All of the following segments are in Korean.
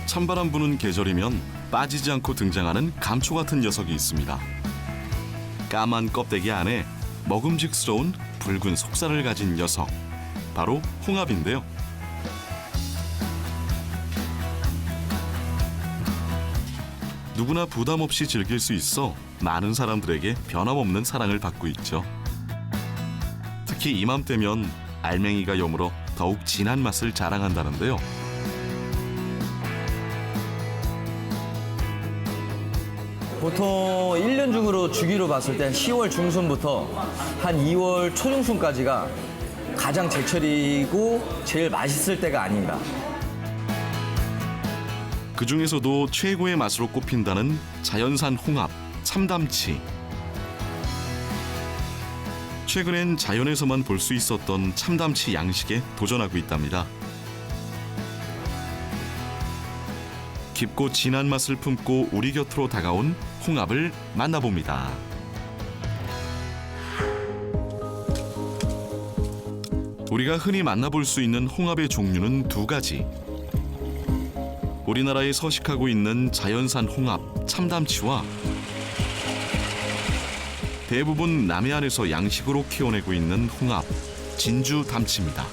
찬바람 부는 계절이면 빠지지 않고 등장하는 감초 같은 녀석이 있습니다. 까만 껍데기 안에 먹음직스러운 붉은 속살을 가진 녀석, 바로 홍합인데요. 누구나 부담 없이 즐길 수 있어 많은 사람들에게 변함없는 사랑을 받고 있죠. 특히 이맘때면 알맹이가 여물어 더욱 진한 맛을 자랑한다는데요. 보통 1년 중으로 주기로 봤을 때 10월 중순부터 한 2월 초중순까지가 가장 제철이고 제일 맛있을 때가 아닌가. 그중에서도 최고의 맛으로 꼽힌다는 자연산 홍합, 참담치. 최근엔 자연에서만 볼 수 있었던 참담치 양식에 도전하고 있답니다. 깊고 진한 맛을 품고 우리 곁으로 다가온 홍합을 만나봅니다. 우리가 흔히 만나볼 수 있는 홍합의 종류는 두 가지. 우리나라에 서식하고 있는 자연산 홍합, 참담치와 대부분 남해안에서 양식으로 키워내고 있는 홍합, 진주담치입니다.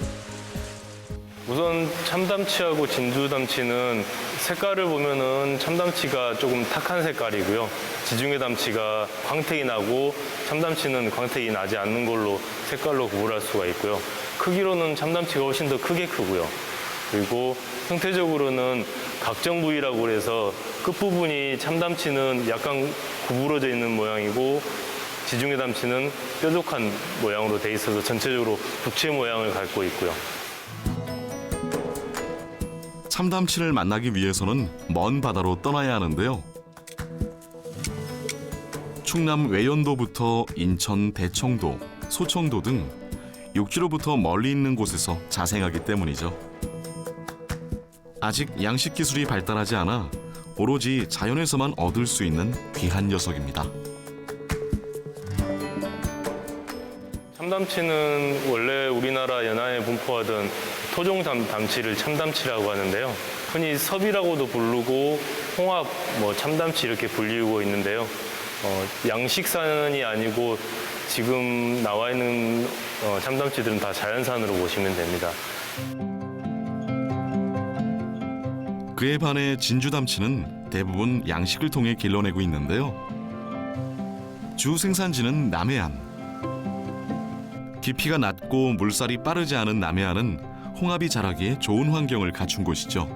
우선 참담치하고 진주담치는 색깔을 보면은 참담치가 조금 탁한 색깔이고요. 지중해 담치가 광택이 나고 참담치는 광택이 나지 않는 걸로 색깔로 구분할 수가 있고요. 크기로는 참담치가 훨씬 더 크게 크고요. 그리고 형태적으로는 각정 부위라고 해서 끝부분이 참담치는 약간 구부러져 있는 모양이고 지중해 담치는 뾰족한 모양으로 돼 있어서 전체적으로 부채 모양을 갖고 있고요. 참담치를 만나기 위해서는 먼 바다로 떠나야 하는데요. 충남 외연도부터 인천 대청도, 소청도 등 6km부터 멀리 있는 곳에서 자생하기 때문이죠. 아직 양식 기술이 발달하지 않아 오로지 자연에서만 얻을 수 있는 귀한 녀석입니다. 참담치는 원래 우리나라 연안에 분포하던 토종 담치를 참담치라고 하는데요. 흔히 섭이라고도 부르고 홍합, 참담치 이렇게 불리고 있는데요. 양식산이 아니고 지금 나와 있는 참담치들은 다 자연산으로 보시면 됩니다. 그에 반해 진주담치는 대부분 양식을 통해 길러내고 있는데요. 주 생산지는 남해안. 깊이가 낮고 물살이 빠르지 않은 남해안은 홍합이 자라기에 좋은 환경을 갖춘 곳이죠.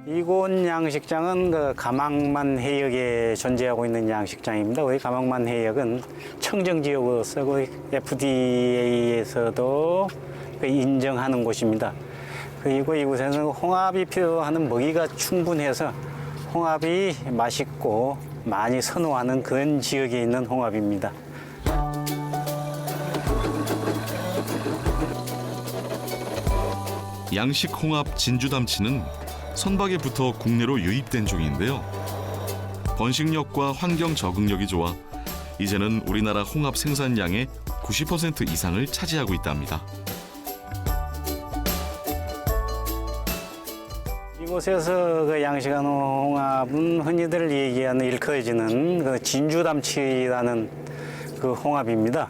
이곳 양식장은 그 가망만 해역에 존재하고 있는 양식장입니다. 우리 가망만 해역은 청정지역으로서 FDA에서도 인정하는 곳입니다. 그리고 이곳에는 홍합이 필요하는 먹이가 충분해서 홍합이 맛있고 많이 선호하는 그런 지역에 있는 홍합입니다. 양식 홍합 진주담치는 선박에부터 국내로 유입된 종인데요. 번식력과 환경 적응력이 좋아 이제는 우리나라 홍합 생산량의 90% 이상을 차지하고 있답니다. 이곳에서 그 양식하는 홍합은 흔히들 얘기하는 일컬어지는 그 진주담치라는 그 홍합입니다.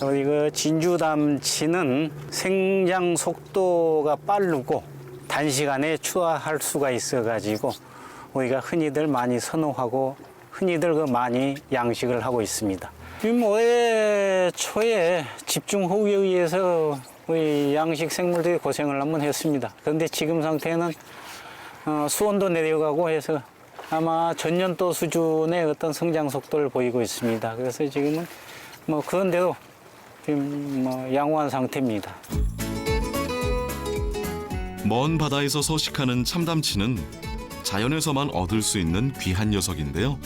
그리고 진주담치는 생장 속도가 빠르고 단시간에 추화할 수가 있어가지고 우리가 흔히들 많이 선호하고 흔히들 많이 양식을 하고 있습니다. 지금 올해 초에 집중호우에 의해서 우리 양식 생물들이 고생을 한번 했습니다. 그런데 지금 상태는 수온도 내려가고 해서 아마 전년도 수준의 어떤 성장 속도를 보이고 있습니다. 그래서 지금은 그런데도 지금 양호한 상태입니다. 먼 바다에서 서식하는 참담치는 자연에서만 얻을 수 있는 귀한 녀석인데요.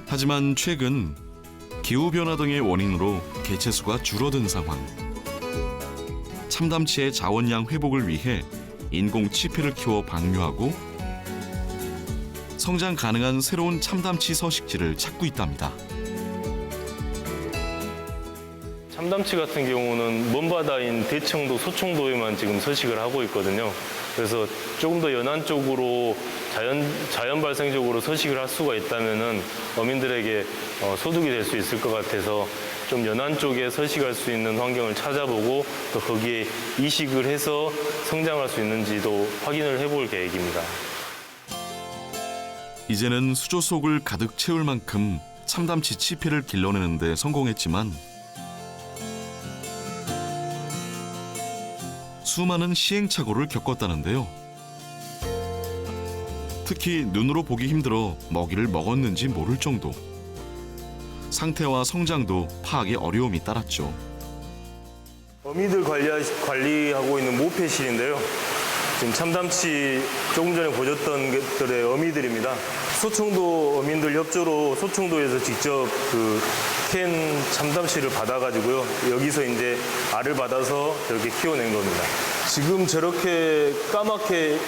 하지만 최근 기후변화 등의 원인으로 개체수가 줄어든 상황. 참담치의 자원량 회복을 위해 인공 치피를 키워 방류하고 성장 가능한 새로운 참담치 서식지를 찾고 있답니다. 참담치 같은 경우는 먼바다인 대청도, 소청도에만 지금 서식을 하고 있거든요. 그래서 조금 더 연안 쪽으로 자연 발생적으로 서식을 할 수가 있다면은 어민들에게 소득이 될 수 있을 것 같아서 좀 연안 쪽에 서식할 수 있는 환경을 찾아보고 또 거기에 이식을 해서 성장할 수 있는지도 확인을 해볼 계획입니다. 이제는 수조 속을 가득 채울 만큼 참담치 치피를 길러내는 데 성공했지만 수많은 시행착오를 겪었다는데요. 특히 눈으로 보기 힘들어 먹이를 먹었는지 모를 정도. 상태와 성장도 파악에 어려움이 따랐죠. 어미들 관리하고 있는 모패실인데요. 지금 참담치 조금 전에 보셨던 것들의 어미들입니다. 소청도 어민들 협조로 소청도에서 직접 캔 참담치를 받아가지고요. 여기서 이제 알을 받아서 저렇게 키워낸 겁니다. 지금 저렇게 까맣게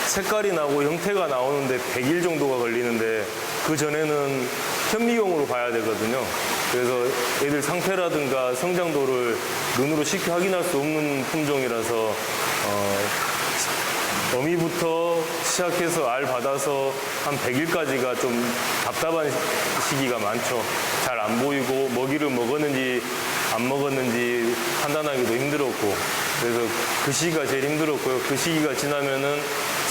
색깔이 나고 형태가 나오는데 100일 정도가 걸리는데 그 전에는 현미경으로 봐야 되거든요. 그래서 애들 상태라든가 성장도를 눈으로 쉽게 확인할 수 없는 품종이라서 어미부터 시작해서 알 받아서 한 100일까지가 좀 답답한 시기가 많죠. 잘 안 보이고 먹이를 먹었는지 안 먹었는지 판단하기도 힘들었고 그래서 그 시기가 제일 힘들었고요. 그 시기가 지나면은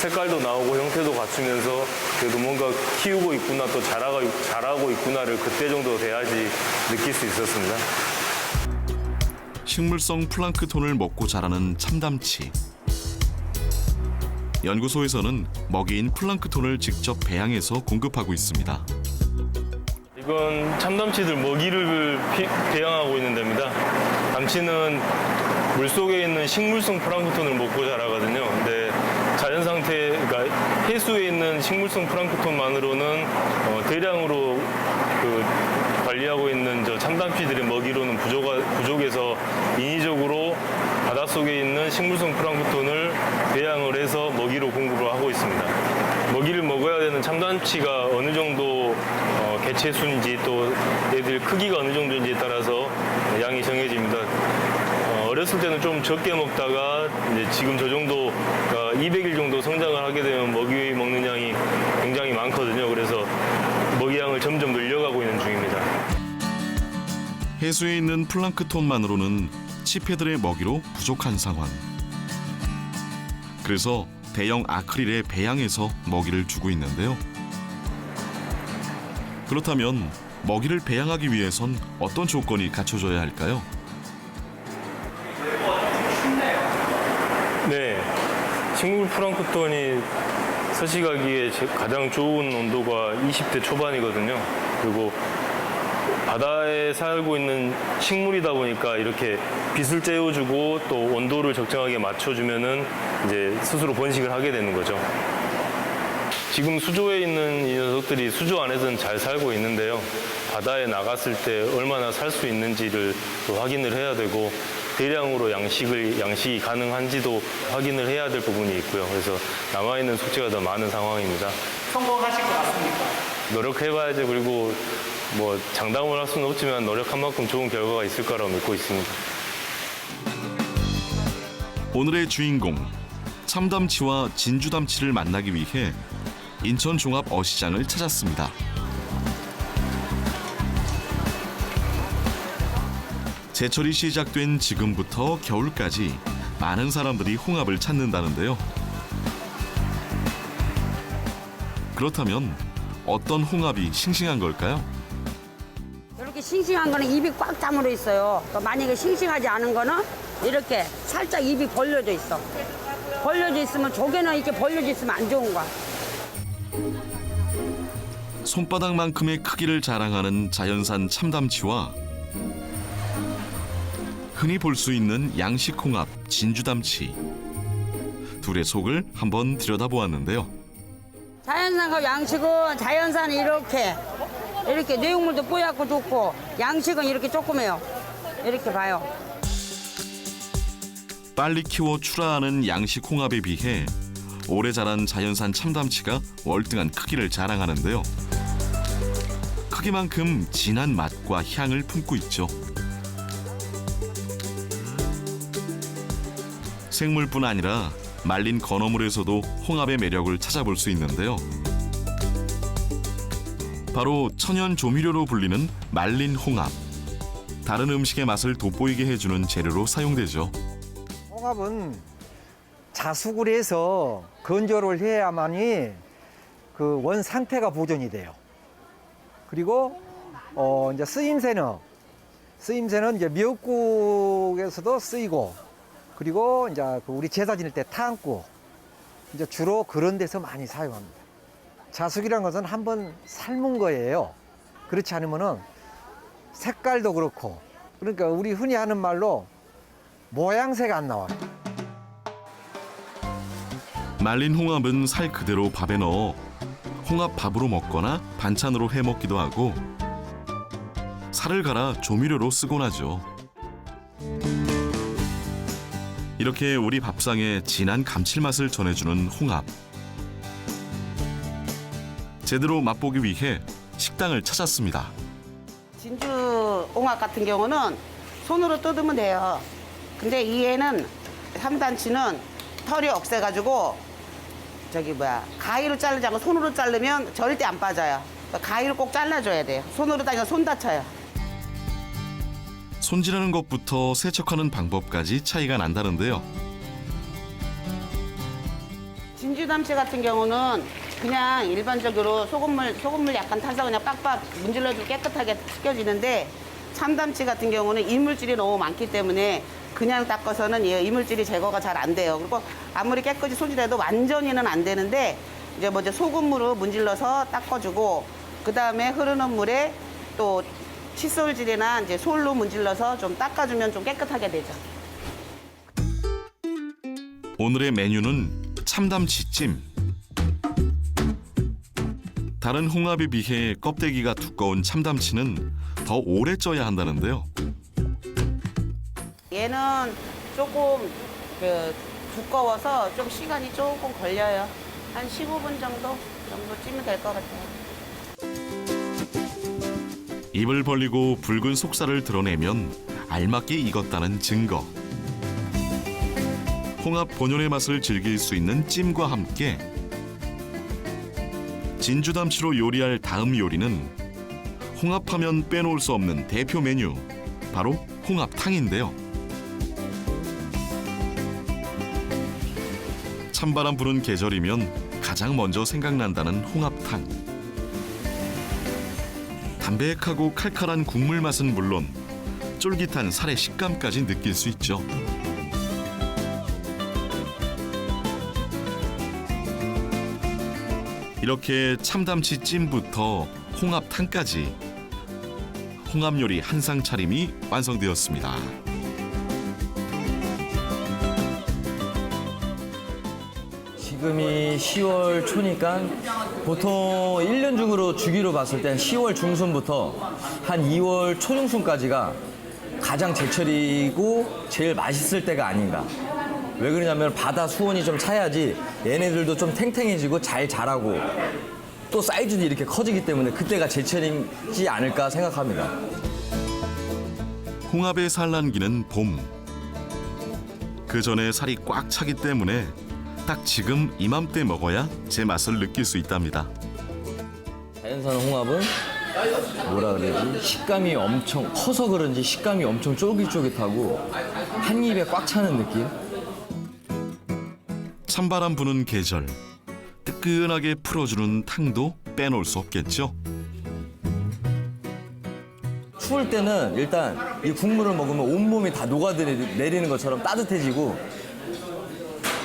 색깔도 나오고 형태도 갖추면서 그래도 뭔가 키우고 있구나 또 잘하고 있구나를 그때 정도 돼야지 느낄 수 있었습니다. 식물성 플랑크톤을 먹고 자라는 참담치. 연구소에서는 먹이인 플랑크톤을 직접 배양해서 공급하고 있습니다. 이건 참담치들 먹이를 배양하고 있는 데입니다. 담치는 물속에 있는 식물성 플랑크톤을 먹고 자라거든요. 근데 자연 상태, 그러니까 해수에 있는 식물성 플랑크톤만으로는 대량으로 관리하고 있는 저 참담치들의 먹이로는 부족해서 인위적으로 바닷속에 있는 식물성 플랑크톤을 배양을 해서 먹이로 공급을 하고 있습니다. 먹이를 먹어야 되는 참담치가 어느 정도 개체수인지 또 애들 크기가 어느 정도인지에 따라서 양이 정해집니다. 어렸을 때는 좀 적게 먹다가 이제 지금 저 정도 200일 정도 성장을 하게 되면 먹이 먹는 양이 굉장히 많거든요. 그래서 먹이 양을 점점 늘려가고 있는 중입니다. 해수에 있는 플랑크톤만으로는 치패들의 먹이로 부족한 상황. 그래서 대형 아크릴에 배양해서 먹이를 주고 있는데요. 그렇다면 먹이를 배양하기 위해선 어떤 조건이 갖춰져야 할까요? 네, 식물 플랑크톤이 서식하기에 가장 좋은 온도가 20대 초반이거든요. 그리고 바다에 살고 있는 식물이다 보니까 이렇게 빛을 쬐어주고 또 온도를 적정하게 맞춰주면은 이제 스스로 번식을 하게 되는 거죠. 지금 수조에 있는 이 녀석들이 수조 안에서는 잘 살고 있는데요. 바다에 나갔을 때 얼마나 살 수 있는지를 또 확인을 해야 되고 대량으로 양식이 가능한지도 확인을 해야 될 부분이 있고요. 그래서 남아있는 숙제가 더 많은 상황입니다. 성공하실 것 같습니까? 노력해봐야죠. 그리고 뭐 장담을 할 수는 없지만 노력한 만큼 좋은 결과가 있을 거라고 믿고 있습니다. 오늘의 주인공 참담치와 진주담치를 만나기 위해 인천 종합 어시장을 찾았습니다. 제철이 시작된 지금부터 겨울까지 많은 사람들이 홍합을 찾는다는데요. 그렇다면 어떤 홍합이 싱싱한 걸까요? 이렇게 싱싱한 거는 입이 꽉 다물어 있어요. 또 만약에 싱싱하지 않은 거는 이렇게 살짝 입이 벌려져 있어. 벌려져 있으면 조개는 이렇게 벌려져 있으면 안 좋은 거야. 손바닥만큼의 크기를 자랑하는 자연산 참담치와 흔히 볼 수 있는 양식 홍합 진주담치. 둘의 속을 한번 들여다보았는데요. 자연산과 양식은 자연산은 이렇게 내용물도 뽀얗고 좋고 양식은 이렇게 조그매요. 이렇게 봐요. 빨리 키워 출하하는 양식 홍합에 비해 오래 자란 자연산 참담치가 월등한 크기를 자랑하는데요. 크기만큼 진한 맛과 향을 품고 있죠. 생물뿐 아니라 말린 건어물에서도 홍합의 매력을 찾아볼 수 있는데요. 바로 천연 조미료로 불리는 말린 홍합. 다른 음식의 맛을 돋보이게 해주는 재료로 사용되죠. 홍합은 자숙을 해서 건조를 해야만이 그 원 상태가 보존이 돼요. 그리고 이제 쓰임새는 이제 미역국에서도 쓰이고, 그리고 이제 그 우리 제사 지낼 때 탕국, 이제 주로 그런 데서 많이 사용합니다. 자숙이란 것은 한번 삶은 거예요. 그렇지 않으면은 색깔도 그렇고, 그러니까 우리 흔히 하는 말로 모양새가 안 나와요. 말린 홍합은 살 그대로 밥에 넣어 홍합밥으로 먹거나 반찬으로 해 먹기도 하고, 살을 갈아 조미료로 쓰곤 하죠. 이렇게 우리 밥상에 진한 감칠맛을 전해주는 홍합. 제대로 맛보기 위해 식당을 찾았습니다. 진주 홍합 같은 경우는 손으로 뜯으면 돼요. 근데 이 애는 삼단치는 털이 없애가지고 가위로 자르지 않고 손으로 자르면 절대 안 빠져요. 가위로 꼭 잘라줘야 돼요. 손으로 다니면 손 다쳐요. 손질하는 것부터 세척하는 방법까지 차이가 난다는데요. 진주담치 같은 경우는 그냥 일반적으로 소금물 약간 타서 그냥 빡빡 문질러주면 깨끗하게 씻겨지는데, 참담치 같은 경우는 이물질이 너무 많기 때문에 그냥 닦아서는 이물질이 제거가 잘 안 돼요. 그리고 아무리 깨끗이 손질해도 완전히는 안 되는데, 이제 소금물로 문질러서 닦아주고, 그 다음에 흐르는 물에 또 칫솔질이나 이제 솔로 문질러서 좀 닦아주면 좀 깨끗하게 되죠. 오늘의 메뉴는 참담치찜. 다른 홍합에 비해 껍데기가 두꺼운 참담치는 더 오래 쪄야 한다는데요. 얘는 조금 두꺼워서 좀 시간이 조금 걸려요. 한 15분 정도 찌면 될 것 같아요. 입을 벌리고 붉은 속살을 드러내면 알맞게 익었다는 증거. 홍합 본연의 맛을 즐길 수 있는 찜과 함께 진주담치로 요리할 다음 요리는 홍합하면 빼놓을 수 없는 대표 메뉴, 바로 홍합탕인데요. 찬바람 부는 계절이면 가장 먼저 생각난다는 홍합탕. 담백하고 칼칼한 국물 맛은 물론 쫄깃한 살의 식감까지 느낄 수 있죠. 이렇게 참담치 찜부터 홍합탕까지 홍합 요리 한상 차림이 완성되었습니다. 지금이 10월 초니까 보통 1년 중으로 주기로 봤을 땐 10월 중순부터 한 2월 초중순까지가 가장 제철이고 제일 맛있을 때가 아닌가. 왜 그러냐면 바다 수온이 좀 차야지 얘네들도 좀 탱탱해지고 잘 자라고 또 사이즈도 이렇게 커지기 때문에 그때가 제철이지 않을까 생각합니다. 홍합의 산란기는 봄. 그 전에 살이 꽉 차기 때문에 딱 지금 이맘때 먹어야 제 맛을 느낄 수 있답니다. 자연산 홍합은 뭐라 그래야지 식감이 엄청 커서 그런지 식감이 엄청 쫄깃쫄깃하고 한 입에 꽉 차는 느낌? 찬바람 부는 계절, 뜨끈하게 풀어주는 탕도 빼놓을 수 없겠죠. 추울 때는 일단 이 국물을 먹으면 온몸이 다 녹아내리는 것처럼 따뜻해지고,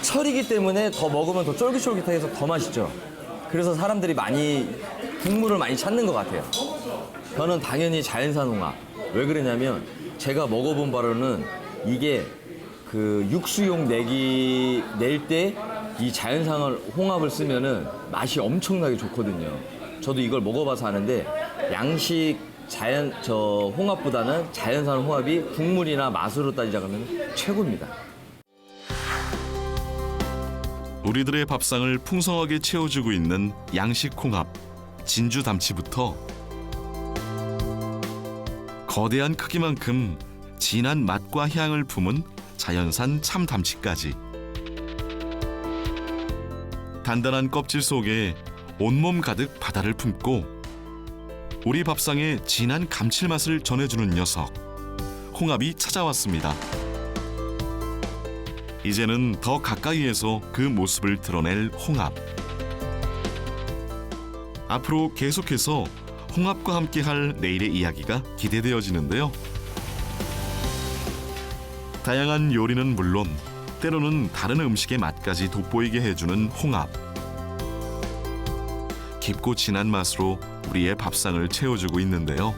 철이기 때문에 더 먹으면 더 쫄깃쫄깃해서 더 맛있죠. 그래서 사람들이 국물을 많이 찾는 것 같아요. 저는 당연히 자연산 홍합. 왜 그러냐면 제가 먹어본 바로는 이게 그 육수용 낼 때 이 자연산 홍합을 쓰면은 맛이 엄청나게 좋거든요. 저도 이걸 먹어봐서 아는데 양식 홍합보다는 자연산 홍합이 국물이나 맛으로 따지자면 최고입니다. 우리들의 밥상을 풍성하게 채워주고 있는 양식 홍합, 진주담치부터 거대한 크기만큼 진한 맛과 향을 품은 자연산 참담치까지. 단단한 껍질 속에 온몸 가득 바다를 품고 우리 밥상에 진한 감칠맛을 전해주는 녀석, 홍합이 찾아왔습니다. 이제는 더 가까이에서 그 모습을 드러낼 홍합. 앞으로 계속해서 홍합과 함께할 내일의 이야기가 기대되어지는데요. 다양한 요리는 물론 때로는 다른 음식의 맛까지 돋보이게 해주는 홍합. 깊고 진한 맛으로 우리의 밥상을 채워주고 있는데요.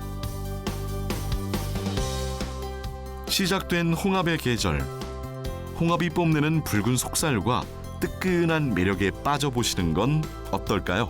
시작된 홍합의 계절. 홍합이 뽐내는 붉은 속살과 뜨끈한 매력에 빠져보시는 건 어떨까요?